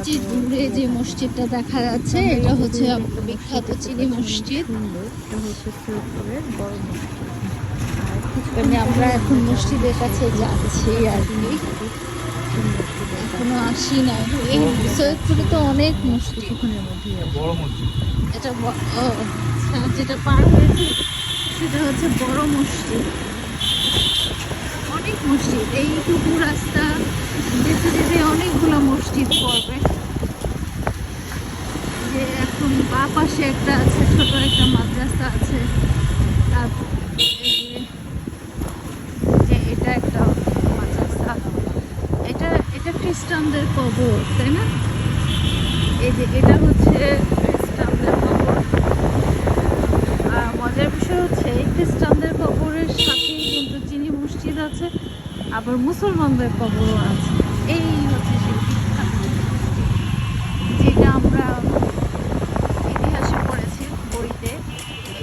যে দূরে যে মসজিদটা দেখা যাচ্ছে এটা হচ্ছে বিখ্যাত চিনি মসজিদ। আমরা এখন মসজিদের কাছে যাচ্ছি আর কি, এখনো আসি না। এই সৈয়দপুরে তো অনেক মসজিদ, এটা যেটা পার হয়েছে সেটা হচ্ছে বড় মসজিদ। অনেক মসজিদ, এইটুকু রাস্তা যেতে যেতে অনেকগুলো মসজিদ পড়বে। যে এখন বা পাশে একটা আছে, ছোট একটা মাদ্রাসা আছে। তারপর এটা একটা মাদ্রাসা, এটা এটা খ্রিস্টানদের কবর, তাই না? এই যে এটা হচ্ছে খ্রিস্টানদের কবর। আর মজার বিষয় হচ্ছে এই খ্রিস্টানদের কবরের সাথেই কিন্তু চিনি মসজিদ আছে, আবার মুসলমানদের কবরও আছে। এই হচ্ছে সেই বিখ্যাত যেটা আমরা ইতিহাসে পড়েছি বইতে,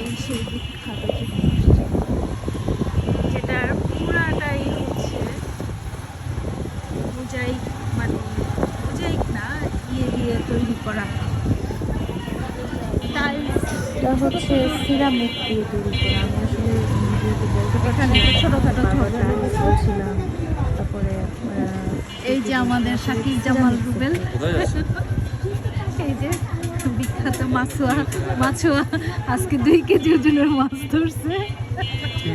এই সেই বিখ্যাত চিনি মসজিদ, যেটার পুরাটাই হচ্ছে মোজাইক, মানে মোজাইক না, দিয়ে তৈরি করা। এটা হচ্ছে সিরামিক দিয়ে তৈরি করা। আমি আসলে এখানে ছোটখাটো ছিলাম। তারপরে এই যে আমাদের শাকিল জামাল রুবেল, এই যে বিখ্যাত মাছুয়া আজকে 2 কেজি ওজনের মাছ ধরছে।